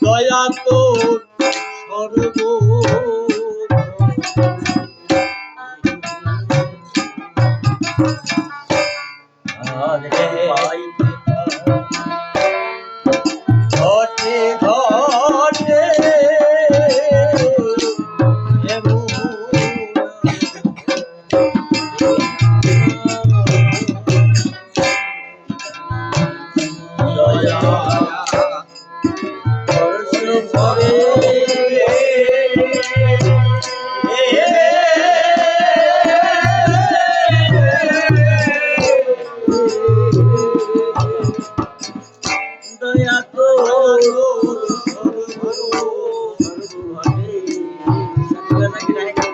দয়া তোর সর্ব ঘটে ঘটে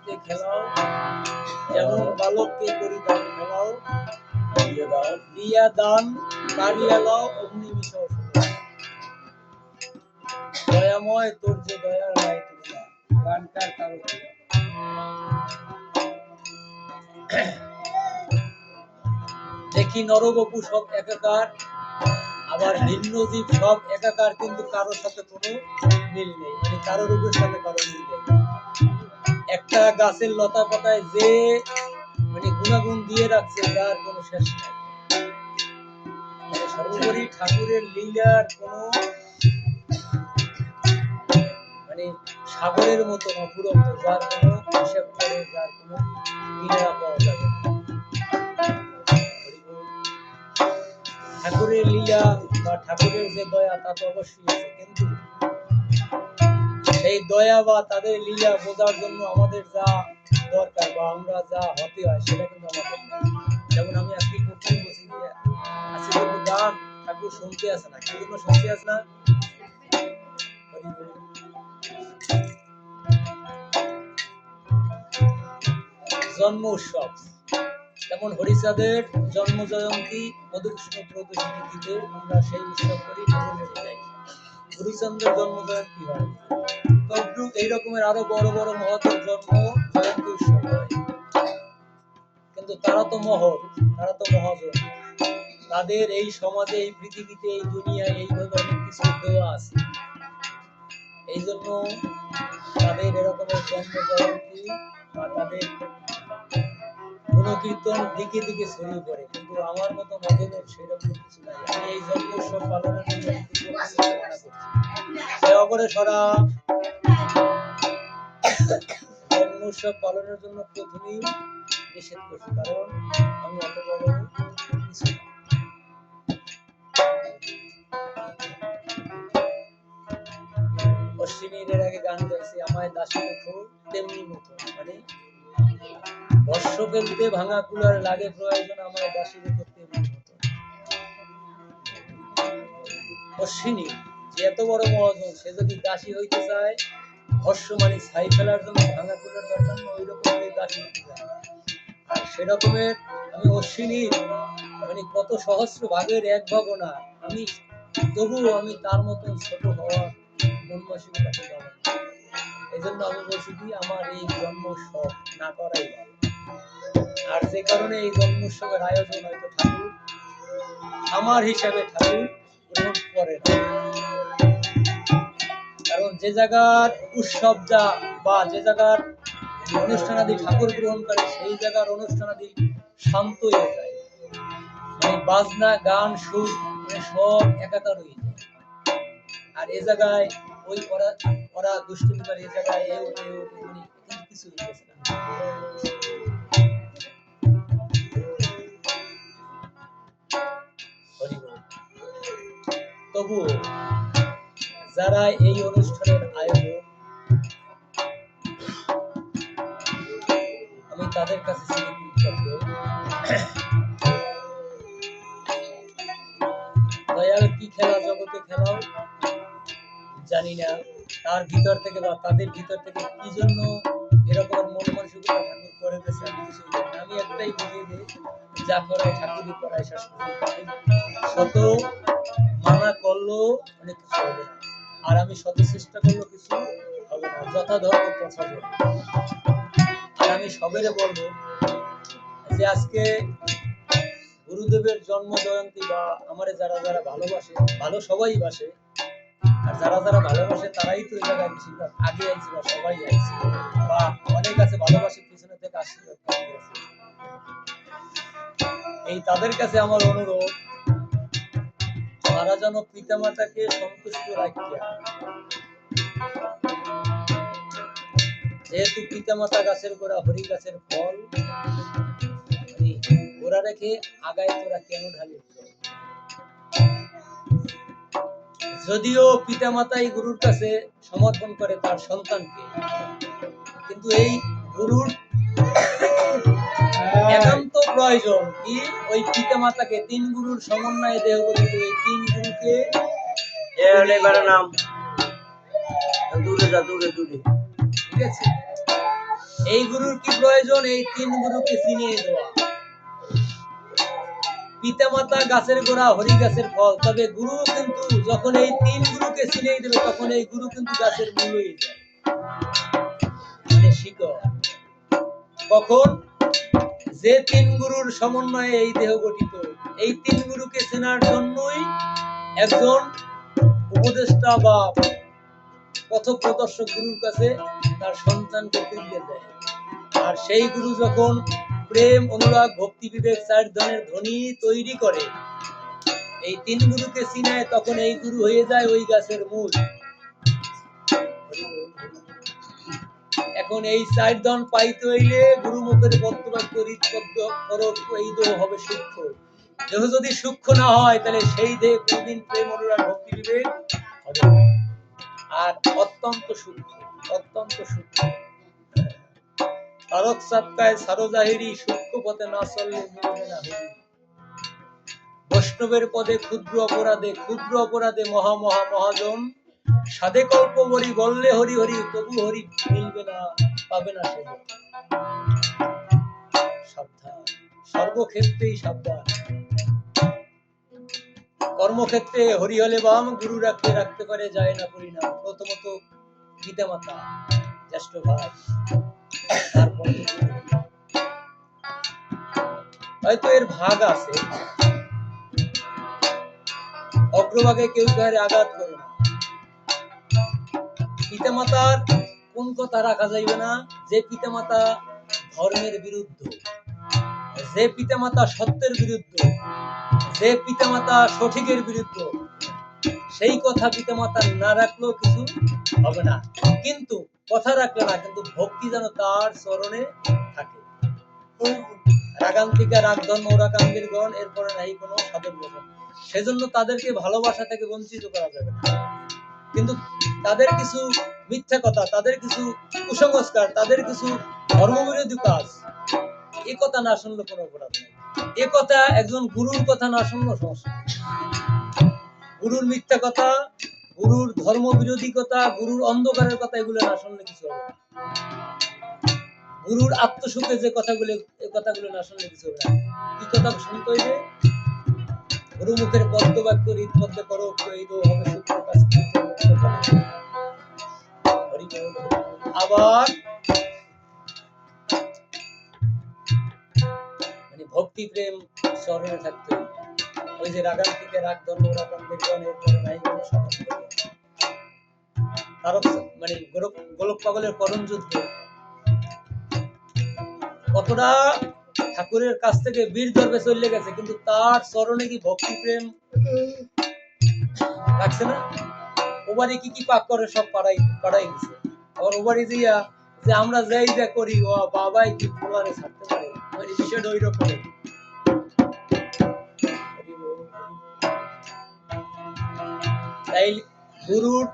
জগতে খেলাও, যেমন বালককে করি দান খেলাও, দিয়া দান কারিয়া লও অগ্নি মিশাও সদা। দয়াময় তোর যে দয়ার নাই তুলনা। গানটার কারণ দেখি নরবপু সব একাকার, আবার ভিন্ন জীব সব একাকার, কিন্তু কারোর সাথে কোনো মিল নেই, মানে কারোর রূপের সাথে কারোর মিল নেই। একটা গাছের লতা পাতায় যে মানে গুণাগুণ দিয়ে রাখছে যার কোনো শেষ নাই। মানে সর্বোপরি ঠাকুরের লীলার কোনো মানে সাগরের মতো অফুরন্ত, যার কোনো হিসাব করে যার কোনো কিনারা পাওয়া যাবে না। ঠাকুরের লীলা বা ঠাকুরের যে দয়া তা তো অবশ্যই আছে, কিন্তু সেই দয়া বা তাদের লীলা বোঝার জন্য আমাদের যা দরকার বা আমরা যা হতে হয় সেটা কিন্তু আমাদের নেই। যেমন আমি আজকে করতে বসি যে আজকে কিন্তু গান ঠাকুর শুনতে আসে না, কি জন্য শুনতে আসে না? জন্ম উৎসব, যেমন হরিচাঁদের জন্ম জয়ন্তী মধুকৃষ্ণ প্রদর্শনী দিতে আমরা সেই উৎসব করি, ঠাকুরের যাই। গুরুচন্দ্রের জন্ম জয়ন্তী হয়, তদ্রুপ এই রকমের আরো বড় বড় মহতের জন্ম জয়ন্তী উৎসব হয়। কিন্তু তারা তো মহৎ, তারা তো মহাজন, তাদের এই সমাজে, এই পৃথিবীতে, এই দুনিয়ায় এইভাবে অনেক কিছু দেওয়া আছে। এই জন্য তাদের এরকমের জন্ম জয়ন্তী বা তাদের গুণকীর্তন দিকে দিকে ছড়িয়ে পড়ে, কিন্তু আমার মতো মজনের সেরকম কিছু নাই। আমি এই জন্ম উৎসব পালনের জন্য দয়া করে সরা জন্ম উৎসব পালনের জন্য প্রথমেই নিষেধ করছি, কারণ আমি অত বড় কিছু না। অশ্বিনীর আগে গান গাইছে, আমায় দাসী রেখো তেমনি মতো, মানে বর্ষ ফেলতে ভাঙা কুলার লাগে প্রয়োজন, আমায় দাসী রেখো তেমনি মতো। অশ্বিনী যে এত বড় মহাজন, সে যদি দাসী হইতে চায়, ভস্য মানে ছাই ফেলার জন্য ভাঙা কুলার দরকার না, ওই রকম দাসী হইতে চায়। আর সেরকমের আমি অশ্বিনী মানে কত সহস্র ভাগের এক ভাগও না, আমি তবুও আমি তার মতন ছোট হওয়ার মন মানসিকতা করতে হবে। এই জন্য আমি বলছি কি, আমার এই জন্ম উৎসব না করাই ভালো। আর যে কারণে এই জন্ম উৎসবের আয়োজন হয়তো ঠাকুর আমার হিসাবে ঠাকুর গ্রহণ করে না, কারণ যে জায়গার উৎসবটা বা যে জায়গার অনুষ্ঠানাদি ঠাকুর গ্রহণ করে সেই জায়গার অনুষ্ঠানাদি শান্ত হয়ে যায়, মানে বাজনা গান সুর মানে সব একাকার হয়ে যায়। আর এ জায়গায় ওই ওরা দুষ্টুমি করে, এ জায়গায় এ ওঠে মানে কিন্তু কিছু হইতেছে না। তবুও যারা এই অনুষ্ঠানের আয়োজক, আমি তাদের কাছে কৃতজ্ঞ। দয়াল কি খেলা জগতে খেলাও জানি না, তার ভিতর থেকে বা তাদের ভিতর থেকে কি জন্য এরকম মন মানসিকতা ঠাকুর করে দিয়েছে আমি কিছু জানি না। আমি একটাই বুঝিয়ে দিই, যা করায় ঠাকুরই করায়, শেষ শত মানা করলো অনেক কিছু হবে না, আর আমি শত চেষ্টা করলো কিছু হবে না, যথাধর্ম প্রচার। আর আমি সবেরে বলবো যে আজকে গুরুদেবের জন্ম জয়ন্তী বা আমারে যারা যারা ভালোবাসে, ভালো সবাই বাসে, আর যারা যারা ভালোবাসে তারাই তো এই জায়গায় বেশিরভাগ আগে আইছে বা সবাই আইছে বা অনেক আছে ভালোবাসে পিছনে থেকে আশীর্বাদ করতে আছে। এই তাদের কাছে আমার অনুরোধ, তারা যেন পিতামাতাকে সন্তুষ্ট রাখিয়া, যেহেতু পিতামাতা গাছের গোড়া, হরি গাছের ফল, গোড়া রেখে আগায় তোরা কেন ঢালি। যদিও পিতামাতাই গুরুর কাছে সমর্পণ করে তার সন্তানকে, কিন্তু এই গুরুর একান্ত প্রয়োজন কি, ওই পিতামাতাকে তিন গুরুর সমন্বয়ে দেহ গঠিত এই তিন গুরুকে নাম দূরে যা, দূরে দূরে, ঠিক আছে, এই গুরুর কি প্রয়োজন? এই তিন গুরুকে চিনিয়ে দেওয়া। পিতা মাতা গাছের গোড়া, হরি গাছের ফল, তবে গুরু কিন্তু যখন এই তিন গুরুকে চিনিয়ে দেবে তখন এই গুরু কিন্তু গাছের মূল হয়ে যায়, মানে শিকড়। কখন? যে তিন গুরুর সমন্বয়ে এই দেহ গঠিত। এই তিন গুরুকে চেনার জন্যই একজন উপদেষ্টা বা পথ প্রদর্শক গুরুর কাছে তার সন্তানকে তুলে দেয়। আর সেই গুরু যখন প্রেম, অনুরাগ, ভক্তি, বিবেক, চার ধনের ধ্বনি তৈরি করে, এই তিন গুরুকে চিনায়, তখন এই গুরু হয়ে যায় ওই গাছের মূল। এখন এই চার ধন পাইতে হইলে গুরু মুখের বক্তব্য হৃদপদ্য করক এই দেহ হবে সূক্ষ্ম। দেহ যদি সূক্ষ্ম না হয় তাহলে সেই দেহ কোনদিন প্রেম, অনুরাগ, ভক্তি, বিবেক হবে না। আর অত্যন্ত সূক্ষ্ম, অত্যন্ত সূক্ষ্ম। তারক সাতকায় সারজাহিরি, সূক্ষ্ম পথে না চললে মিলবে না হরি। বৈষ্ণবের পদে ক্ষুদ্র অপরাধে, ক্ষুদ্র অপরাধে মহা মহা মহাজন, সাধে কল্প হরি বললে হরি হরি, তবু হরি মিলবে না, পাবে না সে। সাবধান, সর্বক্ষেত্রেই সাবধান। কর্মক্ষেত্রে হরি হলে বাম, গুরু রাখতে রাখতে পারে যায় না পরিণাম। প্রথমত পিতা মাতা, জ্যেষ্ঠ ভাই, তারপরে হয়তো এর ভাগ আছে। অগ্রভাগে কেউ কারে আঘাত করে না। পিতামাতার কোন কথা রাখা যাইবে না? যে পিতামাতা ধর্মের বিরুদ্ধ, যে পিতামাতা সত্যের বিরুদ্ধ, যে পিতামাতা সঠিকের বিরুদ্ধ, সেই কথা পিতামাতা না রাখলেও কিছু হবে না। কিন্তু কথা রাখলে না, কিন্তু ভক্তি যেন তার চরণে থাকে। রাগান্তিকা রাগধর্ম ওরাকান্দির গণ, এরপরে নাই কোনো সাধন বচন। সেজন্য তাদেরকে ভালোবাসা থেকে বঞ্চিত করা যাবে না। কিন্তু তাদের কিছু মিথ্যা কথা, তাদের কিছু কুসংস্কার, তাদের কিছু ধর্মবিরোধী কাজ, এ কথা না শুনলে কোনো অপরাধ নেই। এ কথা একজন গুরুর কথা না শুনলে সমস্যা। গুরুর মিথ্যা কথা, গুরুর ধর্ম বিরোধী কথা, গুরুর অন্ধকারের কথা, এগুলো না শুনলে কিছু হবে না। গুরুর আত্মসুখে যে কথাগুলো, এই কথাগুলো না শুনলে কিছু হবে না। কি কথা শুনতে হইবে? গুরু মুখের পদ্ম বাক্য হৃদপদ্য করো, এই তো হবে সূত্র কাজ। আবার মানে ভক্তি প্রেম স্মরণে থাকতে হবে। ওই যে রাগান থেকে রাগ ধর্ম রাগান্তের গণ, এরপরে নাই কোনো সাধন করবে। তারক মানে গোলক পাগলের করণ যুদ্ধ, কতটা ঠাকুরের কাছ থেকে বীর ধর্মে চলে গেছে, কিন্তু তার চরণে কি ভক্তি প্রেম রাখছে না? ওবারে কি কি পাক করে সব পাড়াই গেছে। আবার ওবারে দিয়া যে আমরা যাই যা করি, ও বাবাই কি ফোলারে ছাড়তে পারে, মানে বিষয়টা ওই রকম। তাই গুরুর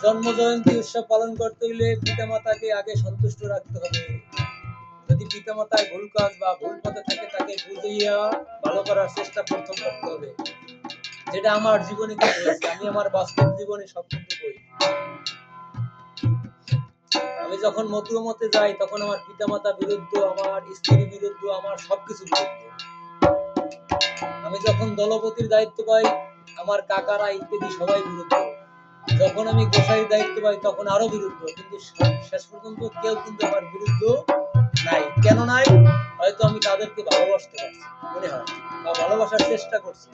জন্ম জয়ন্তী উৎসব পালন করতে হলে পিতামাতাকে আগে সন্তুষ্ট রাখতে হবে। যদি পিতামাতার ভুল কাজ বা ভুল পথে থাকে, তাকে বুঝিয়া ভালো করার চেষ্টা প্রথম করতে হবে। যেটা আমার জীবনে হয়েছে, আমি আমার বাস্তব জীবনে সব কিন্তু করি। আমি যখন মতুয়ামতে যাই, তখন আমার পিতামাতা বিরুদ্ধ, আমার স্ত্রীর বিরুদ্ধ, আমার সবকিছু বিরুদ্ধ। আমি যখন দলপতির দায়িত্ব পাই, আমার কাকারা ইত্যাদি সবাই বিরুদ্ধ। যখন আমি গোসাইয়ের দায়িত্ব পাই, তখন আরো বিরুদ্ধ। কিন্তু শেষ পর্যন্ত কেউ কিন্তু আমার বিরুদ্ধ নাই। কেন নাই? হয়তো আমি তাদেরকে ভালোবাসতে পারছি মনে হয়, বা ভালোবাসার চেষ্টা করছি।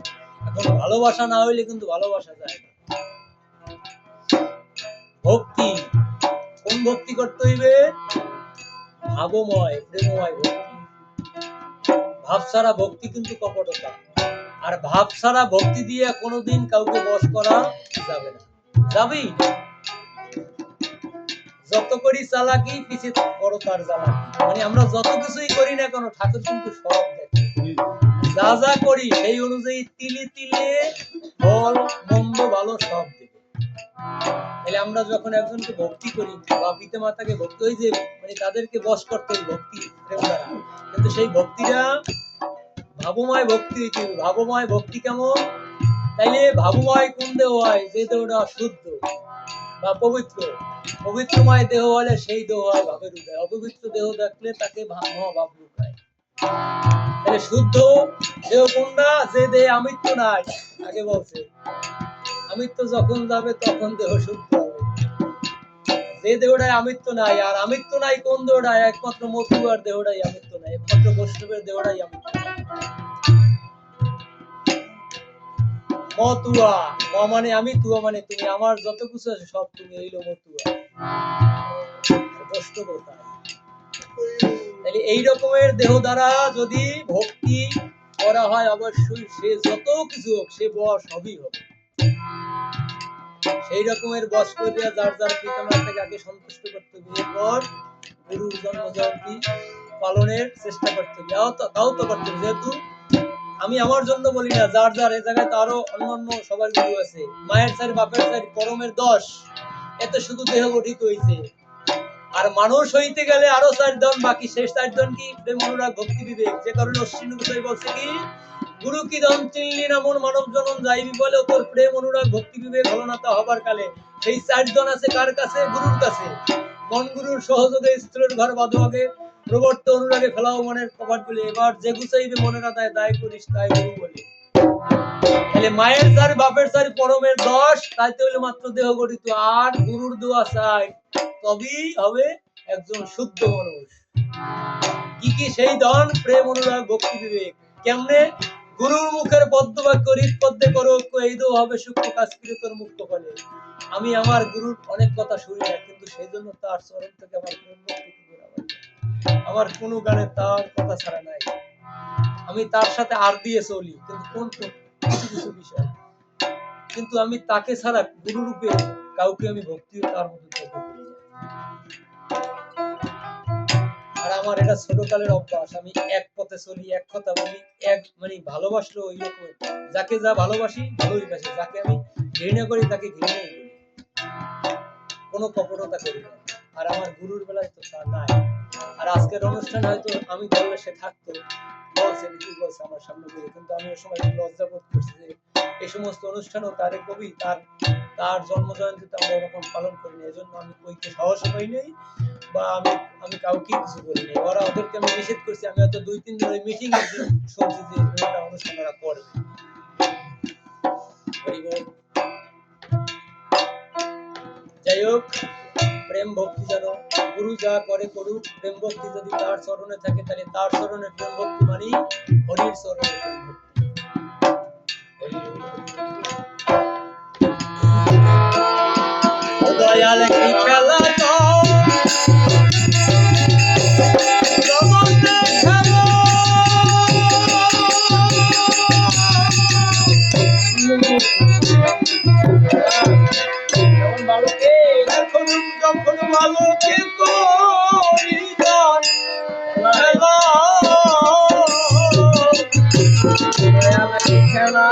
এখন ভালোবাসা না হইলে কিন্তু ভালোবাসা যায় না। ভক্তি, কোন ভক্তি করতে হইবে? ভাবময়, প্রেমময় ভক্তি। ভাব ছাড়া ভক্তি কিন্তু কপটতা। আর ভাব ছাড়া ভক্তি দিয়ে কোনোদিন কাউকে বশ করা যাবে না, যাবেই না। যত করি চালাকি, পিছে বড় তার জ্বালাকি। মানে আমরা যত কিছুই করি না কেন, ঠাকুর কিন্তু সব দেখে। যা যা করি সেই অনুযায়ী তিলে তিলে ফল, মন্দ ভালো সব দেবে। তাহলে আমরা যখন একজনকে ভক্তি করি বা পিতা মাতাকে ভক্তি, ওই যে মানে তাদেরকে বশ করতে হবে ভক্তি প্রেম দ্বারা। কিন্তু সেই ভক্তিটা ভাবময় ভক্তি হইতে হবে। ভাবময় ভক্তি কেমন? তাইলে ভাবময় কোন দেহ হয়? যে দেহটা শুদ্ধ, বা পবিত্র, পবিত্রময় দেহ হলে সেই দেহ হয় ভাবের উদয়, অপবিত্র দেহ দেখলে তাকে মহাভাব লুকায়। তাহলে শুদ্ধ দেহ কোনটা? যে দেহে আমিত্ব নাই। আগে বলছে আমিত্ব যখন যাবে তখন দেহ শুদ্ধ হবে। যে দেহটাই আমিত্ব নাই, আর আমিত্ব নাই কোন দেহটাই? একমাত্র মতুয়ার দেহটাই আমিত্ব নাই, একমাত্র বৈষ্ণবের দেহটাই আমিত্ব নাই। মতুয়া, ম মানে আমি, তুয়া মানে তুমি, আমার যত কিছু আছে সব তুমি, এইলো মতুয়া। বৈষ্ণব কোথায়? তাহলে এই রকমের দেহ দ্বারা যদি ভক্তি করা হয়, অবশ্যই সে যত কিছু হোক সে বশ হবেই হবে। সেই রকমের বশ করিয়া যার যার পিতামাতাকে আগে সন্তুষ্ট করতে হবে, এরপর গুরুর জন্ম জয়ন্তী পালনের চেষ্টা করতে হবে। তাও তো করতে হবে, যেহেতু আমি আমার জন্য বলি না, যার যার এই জায়গায় তো আরো অন্যান্য সবার গুরু আছে। মায়ের চাই বাপের চাই পরমের 10, এতে শুধু দেহ গঠিত হইছে। আর মানুষ হইতে গেলে আরো 4 জন বাকি, শেষ 4 জন কি? প্রেম অনুরাগ ভক্তি বিবেক। যে কারণে অশ্বিনী গোসাই বলছে কি, গুরু কি ধন চিনলি না মন মানব জনম যাইবি বলে, তোর প্রেম অনুরাগ ভক্তি বিবেক হলো না তা হবার কালে। সেই 4 জন আছে কার কাছে? গুরুর কাছে। মন গুরুর সহযোগে স্থলের ঘর বাঁধো আগে, প্রবর্ত অনুরাগে ফেলাও মনের কপাট বলে, এবার যে গুছাইবে মনের আদায় দায় করিস তাই গুরু বলে। তাহলে মায়ের চার বাপের চার পরমের 10, তাইতে হইলে মাত্র দেহ গঠিত, আর গুরুর দোয়া চাই, তবেই হবে একজন শুদ্ধ মানুষ। কি কি সেই ধন? প্রেম অনুরাগ ভক্তি বিবেক। কেমনে? গুরুর মুখের পদ্মবাক্য হৃদপদ্মে করো, এই দো হবে সূক্ষ্ম কাজ করে তোর মুক্ত ফলে। আমি আমার গুরুর অনেক কথা শুনি না, কিন্তু সেই জন্য তার চরণ থেকে আমার প্রেম ভক্তি আমার কোনো গানে তার কথা ছাড়া নাই। আমি তার সাথে আর দিয়ে চলি, কিন্তু কোন কিছু কিছু বিষয়, কিন্তু আমি তাকে ছাড়া গুরু রূপে কাউকে আমি ভক্তি তার মধ্যে করতে পারি না। আর আমার এটা ছোটকালের অভ্যাস, আমি এক পথে চলি, এক কথা বলি, এক মানে ভালোবাসলো ওই রকম, যাকে যা ভালোবাসি ভালোই বাসি, যাকে আমি ঘৃণা করি তাকে ঘৃণাই করি, কোনো কপটতা করি না। আর আমার গুরুর বেলায় তো তা নাই। আর আজকের অনুষ্ঠান হয়তো আমি বললে সে থাকতো, বলছে কি বলছে আমার সামনে বলে, কিন্তু আমি ওই সময় লজ্জা বোধ করছি যে এই সমস্ত অনুষ্ঠানও তার কবি তার জন্ম জয়ন্তীতে আমরা এরকম পালন করি না, এজন্য আমি কইতে সাহস পাই নাই, বা আমি কাউকে কিছু বলি নাই। ওরা ওদেরকে আমি নিষেধ করছি, আমি হয়তো 2-3 দিন ওই মিটিং এর দিন শুনছি যে একটা অনুষ্ঠান ওরা করে। যাই হোক, প্রেম ভক্তি যেন গুরু যা করে করুক, প্রেম ভক্তি যদি তার চরণে থাকে, তাহলে তার চরণে প্রেম ভক্তি মানে হরির চরণে প্রেম ভক্তি। দয়াল কি খেলা যখন ভালোকে করি খেলা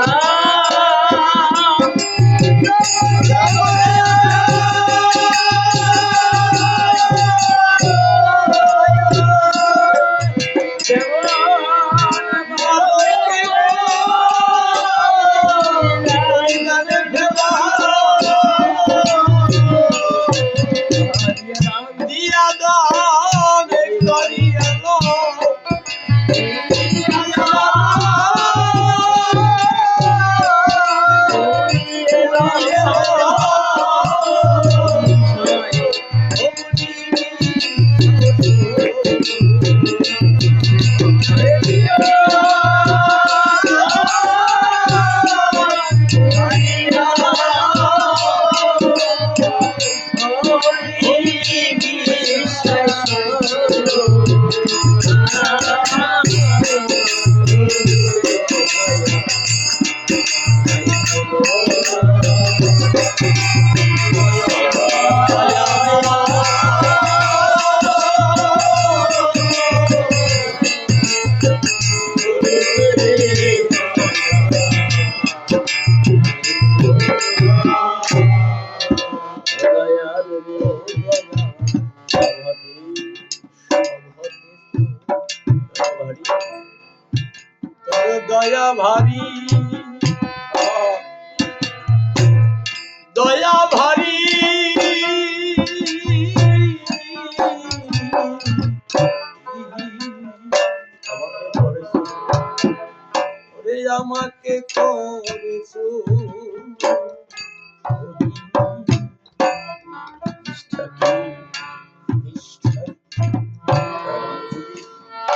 দয়া ভারী, দয়া ভারী ওরে আমাকে করেছো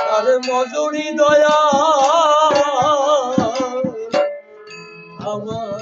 তার মজুরি দয়া আমার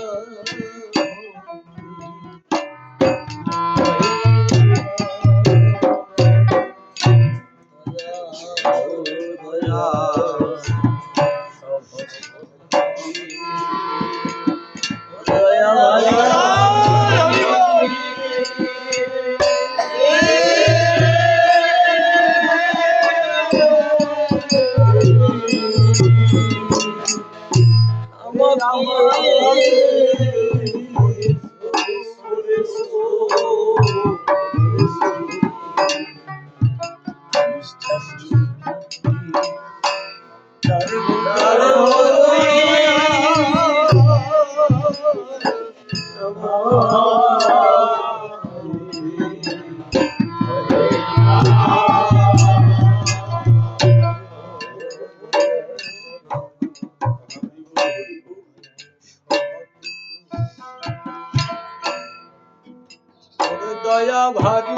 দয়া ভারী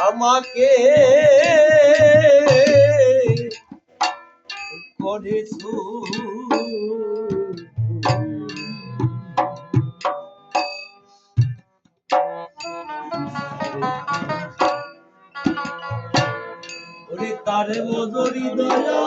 আমাকে করেছো ওরে তার মজুরি দয়া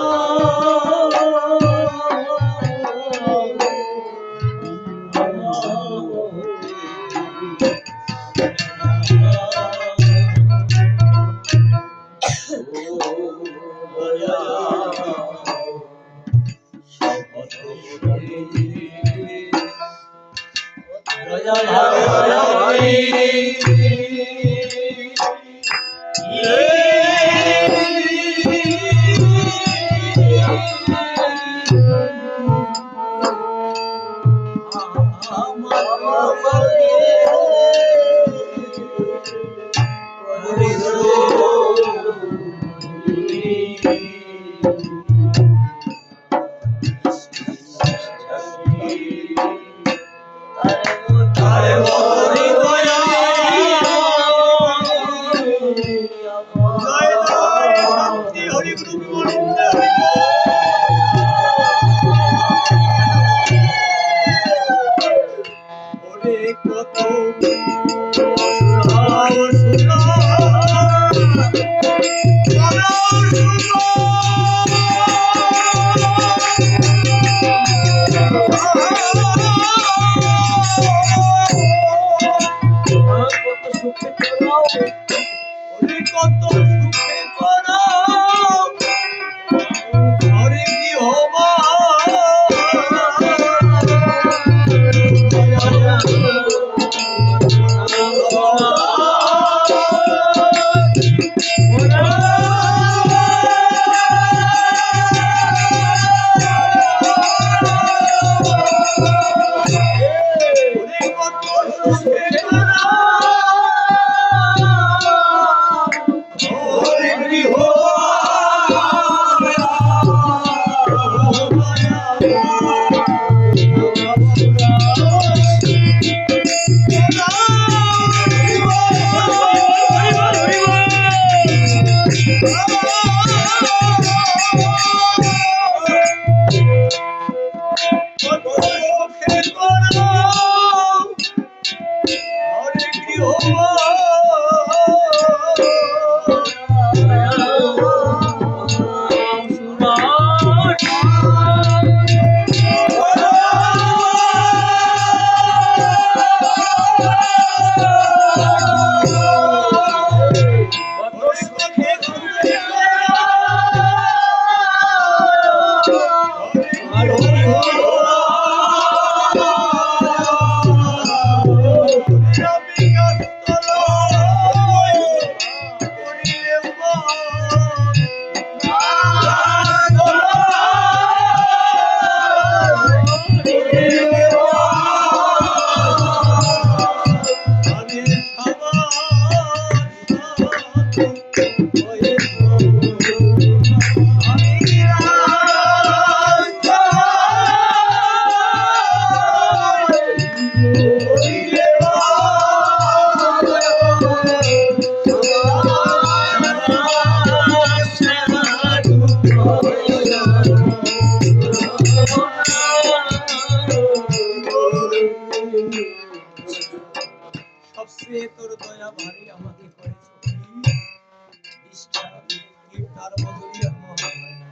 দয়া ভাই কত সুখে করাও মজুরি আর মহা হয় না।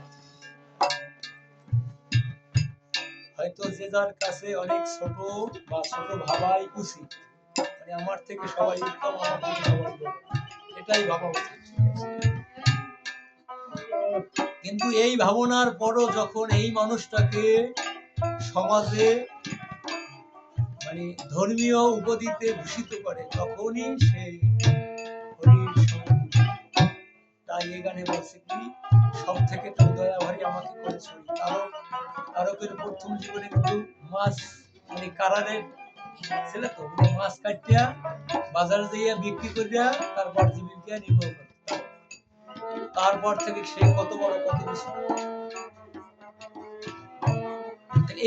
হয়তো যে যার কাছে অনেক ছোট বা ছোট ভাবাই উচিত, মানে আমার থেকে সবাই উত্তম, আমার থেকে সবাই বড়, এটাই ভাবা উচিত। কিন্তু এই ভাবনার পরও যখন এই মানুষটাকে সমাজে মানে ধর্মীয় উপাধিতে ভূষিত করে, তখনই সে হরির সঙ্গী। তাই এই গানে বলছে কি, সব থেকে তো দয়া ভাই আমাকে করেছ। তারকের প্রথম জীবনে কিন্তু মাছ মানে কারারের ছেলে তো, মাছ কাটিয়া বাজারে যাইয়া বিক্রি করিয়া তারপর জীবিকা নির্বাহ করত। তারপর থেকে সে কত বড় কত কিছু।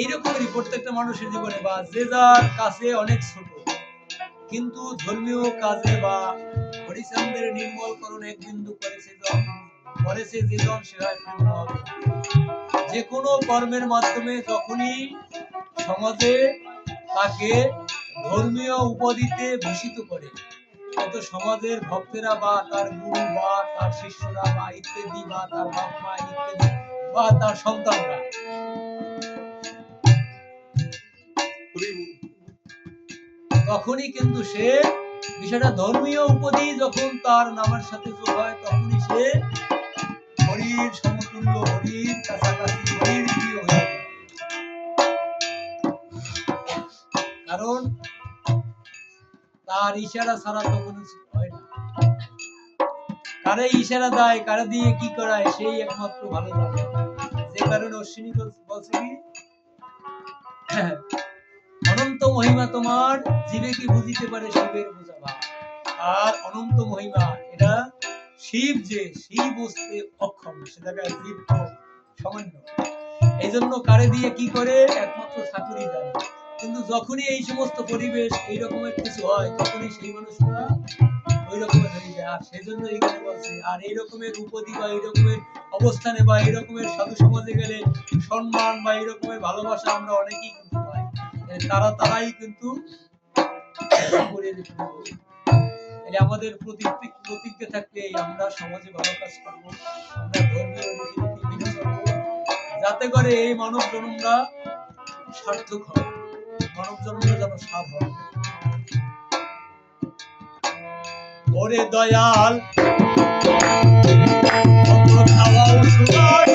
এইরকমই প্রত্যেকটা মানুষের জীবনে বা যে যার কাছে অনেক ছোট, কিন্তু ধর্মীয় কাজে বা হরিচন্দ্রের নির্মলকরণ এক বিন্দু করেছে যেজন সে হয় প্রেমময়। যে কোনো কর্মের মাধ্যমে যখনই সমাজে তাকে ধর্মীয় উপাধিতে ভূষিত করে, হয়তো সমাজের ভক্তেরা বা তার গুরু বা তার শিষ্যরা বা ইত্যাদি বা তার বাপ মা ইত্যাদি বা তার সন্তানরা, তখনই কিন্তু সে বিষয়টা ধর্মীয় উপাধি যখন তার নামের সাথে যোগ হয়, তখনই সে হরির সমতুল্য, হরির কাছাকাছি, হরির প্রিয় হয়ে যায়। কারণ তার ইশারা ছাড়া তো কোনো কিছু হয় না। কারে ইশারা দেয়, কারে দিয়ে কি করায়, সেই একমাত্র ভালো জানে। যে কারণে অশ্বিনী বলছে কি, অনন্ত মহিমা তোমার, জীবে কি বুঝিতে পারে শিবের বোঝাবা। আর অনন্ত মহিমা এটা শিব, যে শিব বুঝতে অক্ষম, সে জায়গায় জীব সামান্য। এই জন্য কারে দিয়ে কি করে একমাত্র ঠাকুরই জানে। কিন্তু যখনই এই সমস্ত পরিবেশ এই রকমের কিছু হয়, তখনই সেই মানুষরা ওই রকমের হয়ে যায়। আর সেই জন্য এইখানে বলছে, আর এই রকমের উপাধি বা এই রকমের অবস্থানে বা এই রকমের সাধু সমাজে গেলে সম্মান বা এই রকমের ভালোবাসা আমরা অনেকেই কিন্তু পাই। তারাই কিন্তু আমাদের প্রতিজ্ঞা থাকবে, আমরা সমাজে ভালো কাজ করবো, আমরা ধর্মীয় রীতিনীতি মেনে চলবো, যাতে করে এই মানব জন্মটা সার্থক হয়, মানব জন্মটা যেন সাধ হয়। ওরে দয়াল খাওয়াও সুগার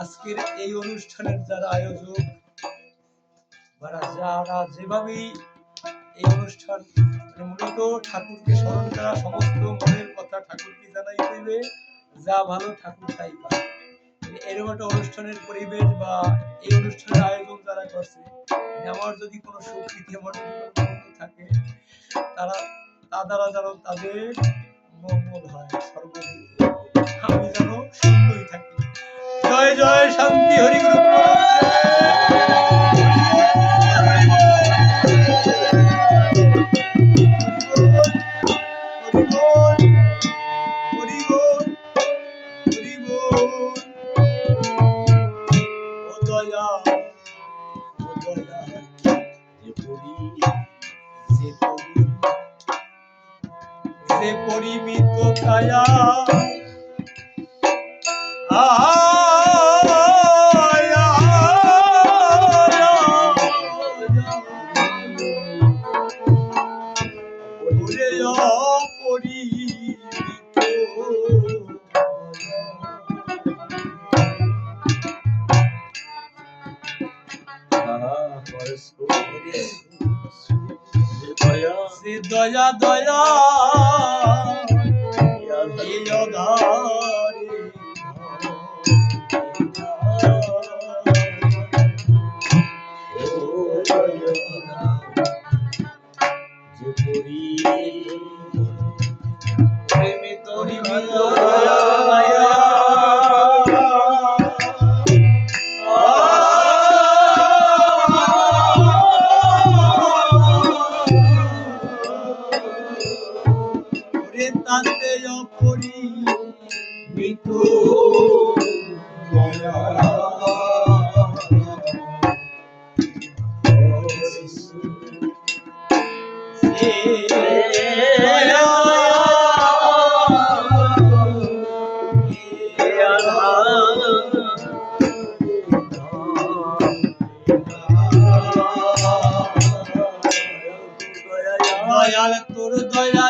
আজকের এই অনুষ্ঠানের যারা আয়োজক, যারা যেভাবে এই অনুষ্ঠান মূলত ঠাকুরকে স্মরণ করা, সমস্ত মনের কথা ঠাকুরকে জানাই দেবে, যা ভালো ঠাকুর তাই পায়। এরকম একটা অনুষ্ঠানের পরিবেশ বা এই অনুষ্ঠানের আয়োজন যারা করছে, আমার যদি কোনো সুকৃতি আমার যদি কোনো বন্ধু থাকে, তারা তা দ্বারা যেন তাদের মঙ্গল হয় সর্বদিক, আমি যেন সুন্দরই থাকি। জয় জয় শান্তি হরি গুরু। যে পরিমিত কায়া দয়া দয়া তাতে অপরিমিত দয়াল তোর দয়া